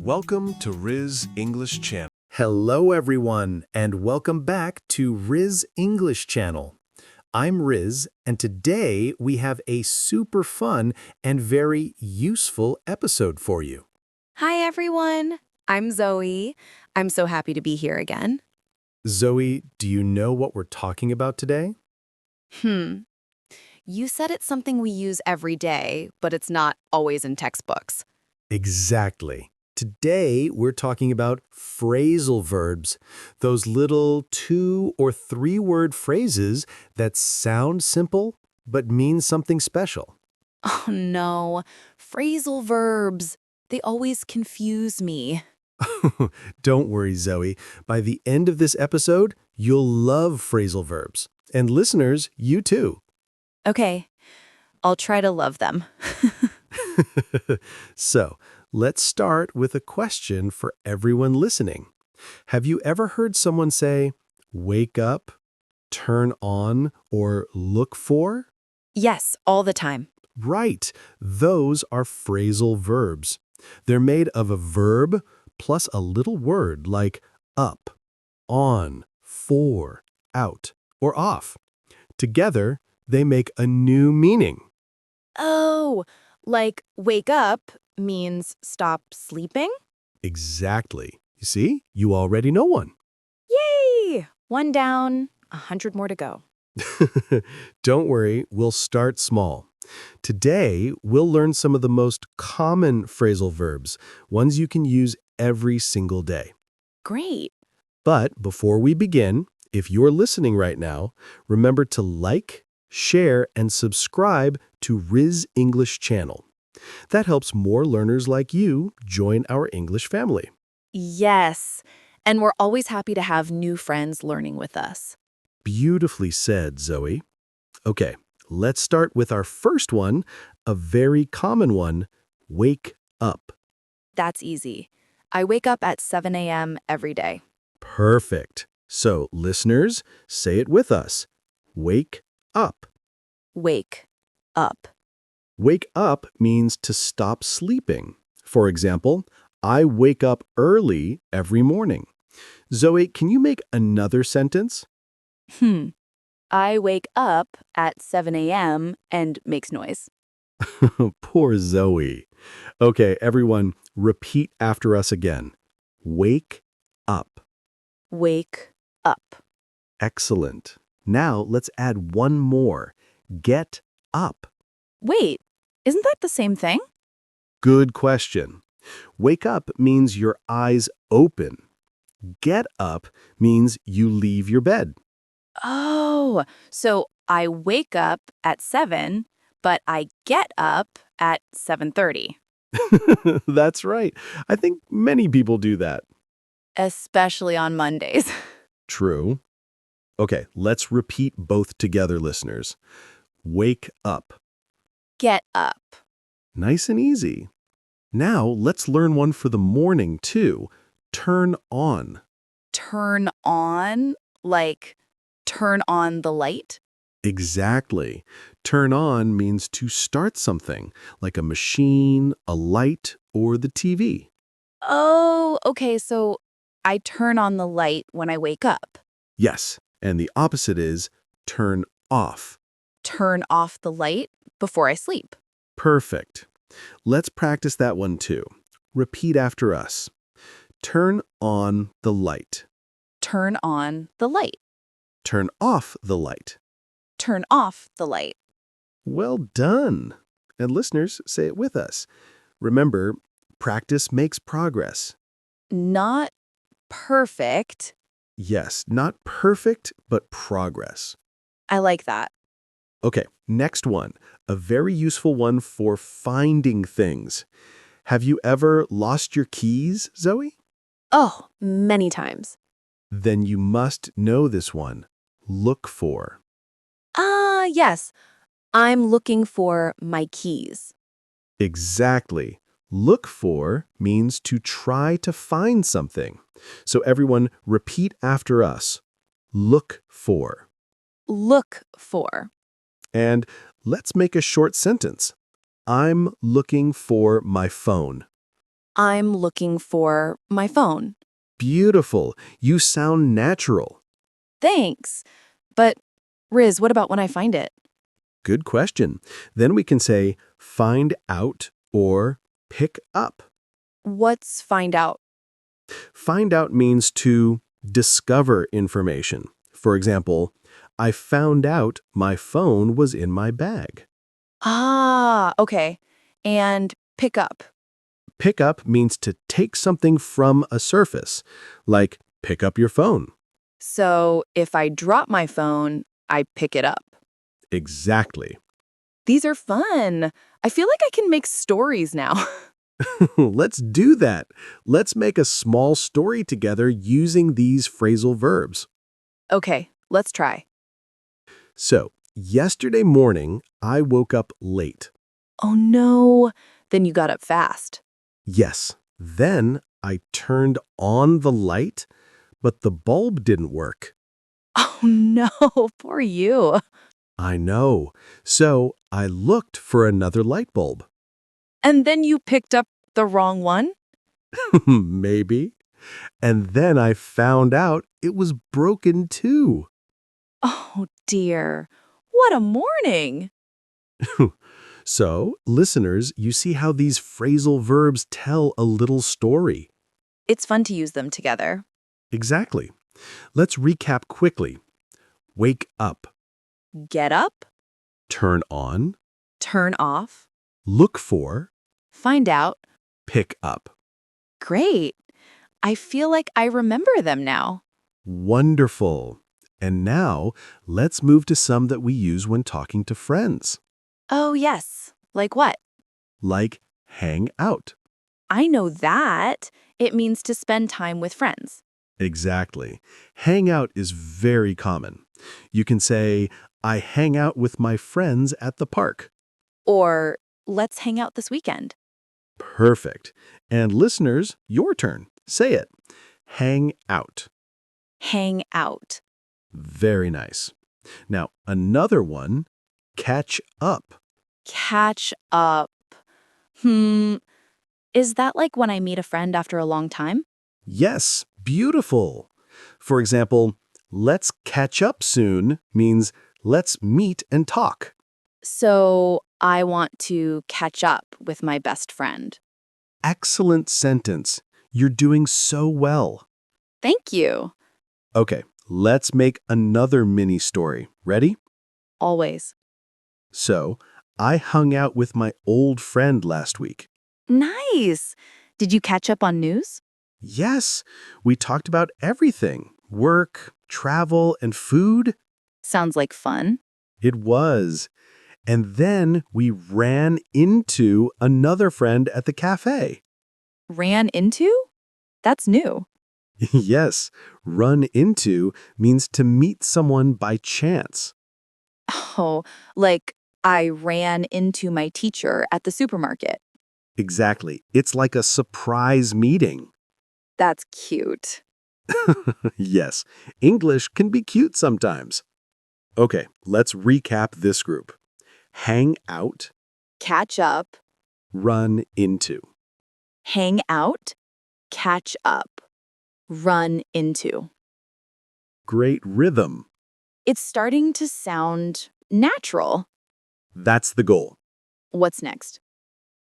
Welcome to Riz English Channel. Hello everyone, and welcome back to Riz English Channel. I'm Riz, and today we have a super fun and very useful episode for you. Hi, everyone. I'm Zoe. I'm so happy to be here again. Zoe, do you know what we're talking about today? You said it's something we use every day, but it's not always in textbooks. Exactly. Today, we're talking about phrasal verbs, those little 2- or 3-word phrases that sound simple but mean something special. Oh no, phrasal verbs. They always confuse me. Don't worry, Zoe. By the end of this episode, you'll love phrasal verbs. And listeners, you too. Okay, I'll try to love them. So, let's start with a question for everyone listening. Have you ever heard someone say, wake up, turn on, or look for? Yes, all the time. Right. Those are phrasal verbs. They're made of a verb plus a little word like up, on, for, out, or off. Together, they make a new meaning. Oh, like wake up means stop sleeping? Exactly. You see, you already know one. Yay! 1 down, 100 more to go. Don't worry, we'll start small. Today, we'll learn some of the most common phrasal verbs, ones you can use every single day. Great. But before we begin, if you're listening right now, remember to like, share, and subscribe to Riz English Channel. That helps more learners like you join our English family. Yes, and we're always happy to have new friends learning with us. Beautifully said, Zoe. Okay, let's start with our first one, a very common one, wake up. That's easy. I wake up at 7 a.m. every day. Perfect. So, listeners, say it with us. Wake up. Wake up. Wake up means to stop sleeping. For example, I wake up early every morning. Zoe, can you make another sentence? I wake up at 7 a.m. and makes noise. Poor Zoe. Okay, everyone, repeat after us again. Wake up. Wake up. Excellent. Now let's add one more. Get up. Wait, isn't that the same thing? Good question. Wake up means your eyes open. Get up means you leave your bed. Oh, so I wake up at 7, but I get up at 7:30. That's right. I think many people do that. Especially on Mondays. True. Okay, let's repeat both together, listeners. Wake up. Get up. Nice and easy. Now, let's learn one for the morning, too. Turn on. Turn on, like turn on the light? Exactly. Turn on means to start something, like a machine, a light, or the TV. Oh, okay, so I turn on the light when I wake up. Yes, and the opposite is turn off. Turn off the light before I sleep. Perfect. Let's practice that one too. Repeat after us. Turn on the light. Turn on the light. Turn off the light. Turn off the light. Well done. And listeners, say it with us. Remember, practice makes progress. Not perfect. Yes, not perfect, but progress. I like that. Okay, next one. A very useful one for finding things. Have you ever lost your keys, Zoe? Oh, many times. Then you must know this one. Look for. Yes. I'm looking for my keys. Exactly. Look for means to try to find something. So everyone, repeat after us. Look for. Look for. And let's make a short sentence. I'm looking for my phone. I'm looking for my phone. Beautiful. You sound natural. Thanks. But, Riz, what about when I find it? Good question. Then we can say find out or pick up. What's find out? Find out means to discover information. For example, I found out my phone was in my bag. Ah, okay. And pick up. Pick up means to take something from a surface, like pick up your phone. So if I drop my phone, I pick it up. Exactly. These are fun. I feel like I can make stories now. Let's do that. Let's make a small story together using these phrasal verbs. Okay, let's try. So, yesterday morning, I woke up late. Oh no, then you got up fast. Yes. Then I turned on the light, but the bulb didn't work. Oh no, poor you. I know. So I looked for another light bulb. And then you picked up the wrong one? Maybe. And then I found out it was broken too. Oh dear, what a morning. So, listeners, you see how these phrasal verbs tell a little story. It's fun to use them together. Exactly. Let's recap quickly. Wake up, Get up, turn on, turn off, look for, find out. pick up. Great. I feel like I remember them now. Wonderful. And now, let's move to some that we use when talking to friends, Oh yes, like what? like hang out. I know that. It means to spend time with friends. Exactly. Hang out is very common. You can say, I hang out with my friends at the park. Or let's hang out this weekend. Perfect. And listeners, your turn. Say it. Hang out. Hang out. Very nice. Now, another one, catch up. Catch up. Is that like when I meet a friend after a long time? Yes, beautiful. For example, let's catch up soon means let's meet and talk. So I want to catch up with my best friend. Excellent sentence. You're doing so well. Thank you. Okay, let's make another mini story. Ready? Always. So, I hung out with my old friend last week. Nice. Did you catch up on news? Yes, we talked about everything. Work, travel, and food. Sounds like fun. It was. And then we ran into another friend at the cafe. Ran into? That's new. Yes, run into means to meet someone by chance. Oh, like I ran into my teacher at the supermarket. Exactly. It's like a surprise meeting. That's cute. Yes, English can be cute sometimes. Okay, let's recap this group. Hang out, Catch up, run into. hang out, catch up, run into. Great rhythm. It's starting to sound natural. That's the goal. What's next?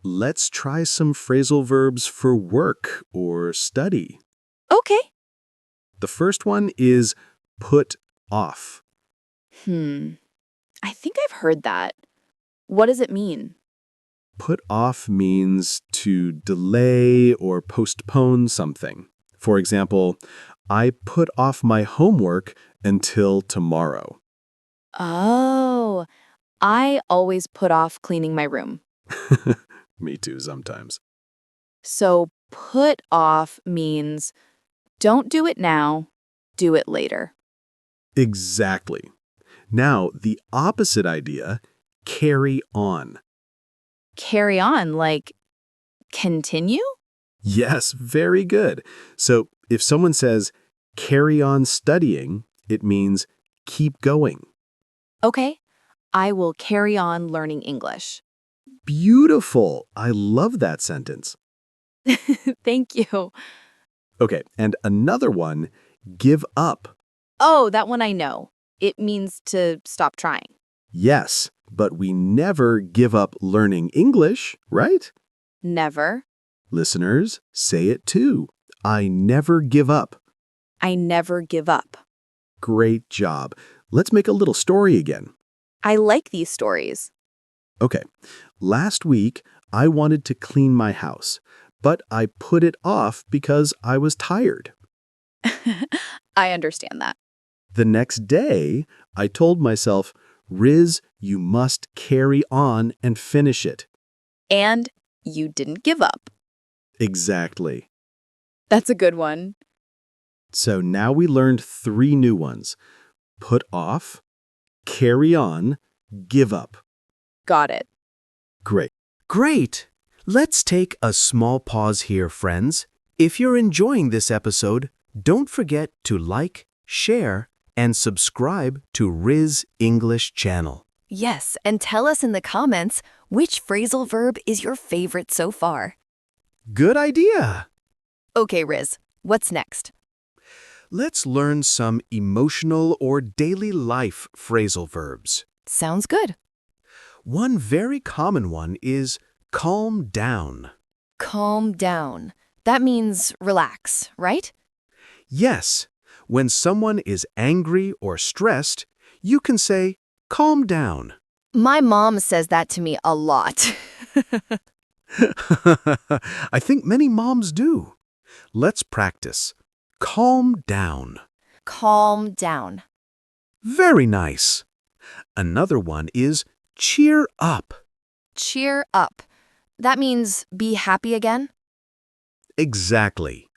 Let's try some phrasal verbs for work or study. Okay. The first one is put off. I think I've heard that. What does it mean? Put off means to delay or postpone something. For example, I put off my homework until tomorrow. Oh, I always put off cleaning my room. Me too, sometimes. So put off means don't do it now, do it later. Exactly. Now, the opposite idea, carry on. Carry on, like continue? Yes, very good. So if someone says, carry on studying, it means keep going. Okay, I will carry on learning English. Beautiful. I love that sentence. Thank you. Okay, and another one, give up. Oh, that one I know. It means to stop trying. Yes, but we never give up learning English, right? Never. Listeners, say it too. I never give up. I never give up. Great job. Let's make a little story again. I like these stories. Okay, last week I wanted to clean my house, but I put it off because I was tired. I understand that. The next day, I told myself, Riz, you must carry on and finish it. And you didn't give up. Exactly. That's a good one. So now we learned 3 new ones. Put off, carry on, give up. Got it. Great. Great! Let's take a small pause here, friends. If you're enjoying this episode, don't forget to like, share, and subscribe to Riz English Channel. Yes, and tell us in the comments which phrasal verb is your favorite so far. Good idea! Okay, Riz, what's next? Let's learn some emotional or daily life phrasal verbs. Sounds good. One very common one is calm down. Calm down. That means relax, right? Yes, when someone is angry or stressed, you can say, calm down. My mom says that to me a lot. I think many moms do. Let's practice. Calm down. Calm down. Very nice. Another one is cheer up. Cheer up. That means be happy again? Exactly.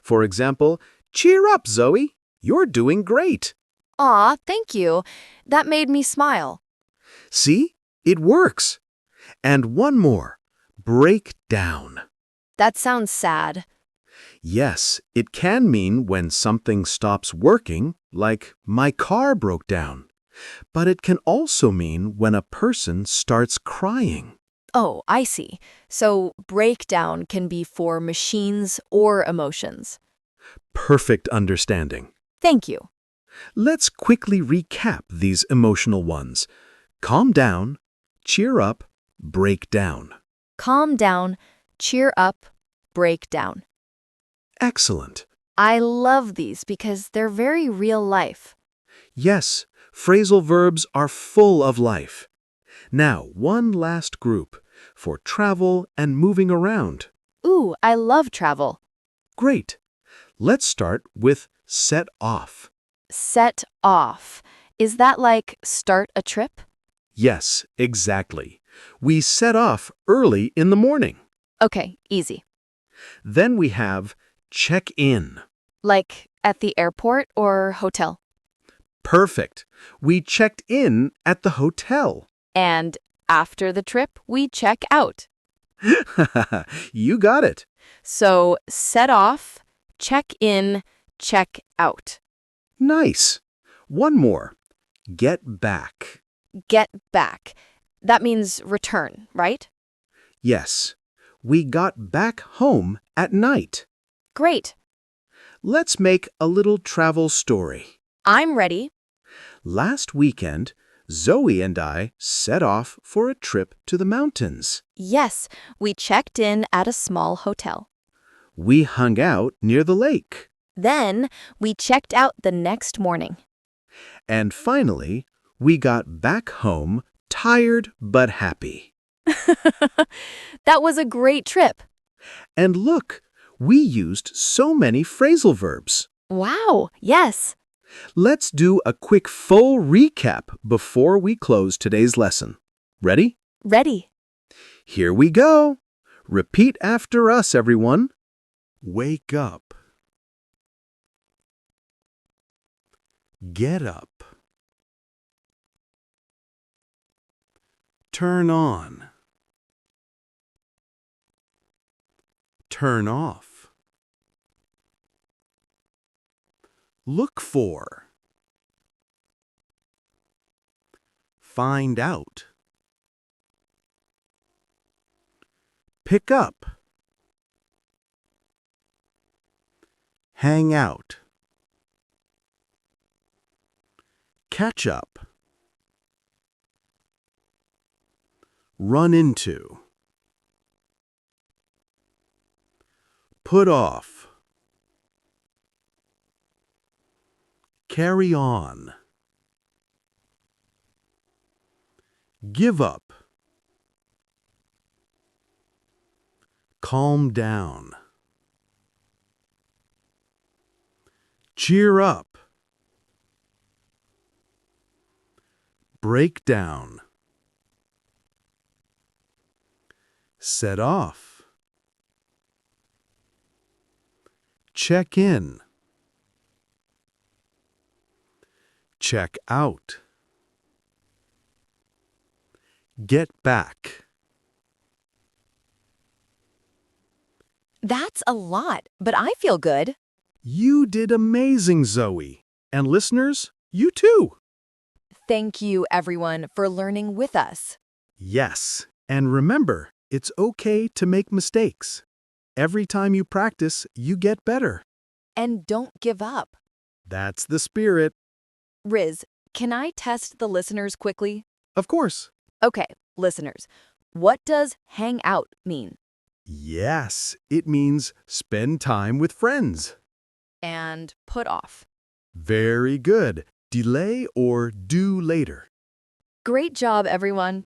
For example, cheer up, Zoe. You're doing great. Aw, thank you. That made me smile. See? It works. And one more. Break down. That sounds sad. Yes, it can mean when something stops working, like my car broke down. But it can also mean when a person starts crying. Oh, I see. So breakdown can be for machines or emotions. Perfect understanding. Thank you. Let's quickly recap these emotional ones. Calm down, cheer up, break down. Calm down, cheer up, break down. Excellent. I love these because they're very real life. Yes, phrasal verbs are full of life. Now, one last group for travel and moving around. Ooh, I love travel. Great. Let's start with set off. Set off. Is that like start a trip? Yes, exactly. We set off early in the morning. Okay, easy. Then we have check in. Like at the airport or hotel. Perfect. We checked in at the hotel. And after the trip, we check out. You got it. So set off, check in, check out. Nice. One more. Get back. Get back. That means return, right? Yes. We got back home at night. Great. Let's make a little travel story. I'm ready. Last weekend, Zoe and I set off for a trip to the mountains. Yes, we checked in at a small hotel. We hung out near the lake. Then we checked out the next morning. And finally, we got back home tired but happy. That was a great trip. And look, we used so many phrasal verbs. Wow, yes. Let's do a quick full recap before we close today's lesson. Ready? Ready. Here we go. Repeat after us, everyone. Wake up. Get up. Turn on. Turn off. Look for. Find out. Pick up. hang out. Catch up. Run into. Put off. Carry on. Give up. Calm down. Cheer up. Break down. Set off. Check in. Check out. Get back. That's a lot, but I feel good. You did amazing, Zoe. And listeners, you too. Thank you, everyone, for learning with us. Yes, and remember, it's okay to make mistakes. Every time you practice, you get better. And don't give up. That's the spirit. Riz, can I test the listeners quickly? Of course. Okay, listeners, what does hang out mean? Yes, it means spend time with friends. And put off. Very good. Delay or do later. Great job, everyone.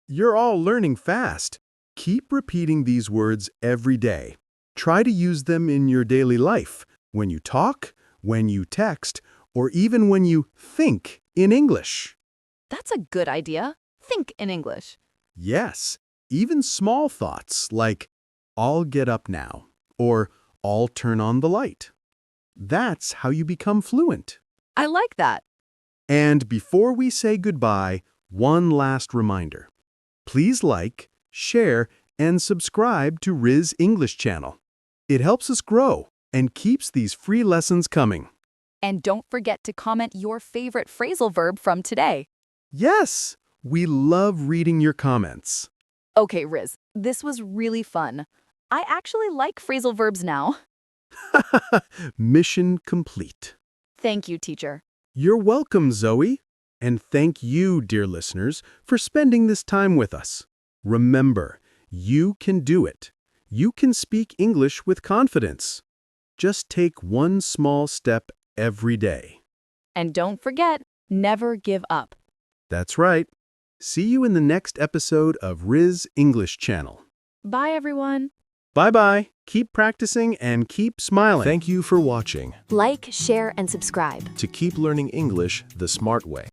You're all learning fast. Keep repeating these words every day. Try to use them in your daily life, when you talk, when you text, or even when you think in English. That's a good idea. Think in English. Yes, even small thoughts like, I'll get up now, or I'll turn on the light. That's how you become fluent. I like that. And before we say goodbye, one last reminder. Please like, share, and subscribe to Riz English Channel. It helps us grow and keeps these free lessons coming. And don't forget to comment your favorite phrasal verb from today. Yes, we love reading your comments. Okay, Riz, this was really fun. I actually like phrasal verbs now. Mission complete. Thank you, teacher. You're welcome, Zoe. And thank you, dear listeners, for spending this time with us. Remember, you can do it. You can speak English with confidence. Just take one small step every day. And don't forget, never give up. That's right. See you in the next episode of Riz English Channel. Bye, everyone. Bye-bye. Keep practicing and keep smiling. Thank you for watching. Like, share, and subscribe. To keep learning English the smart way.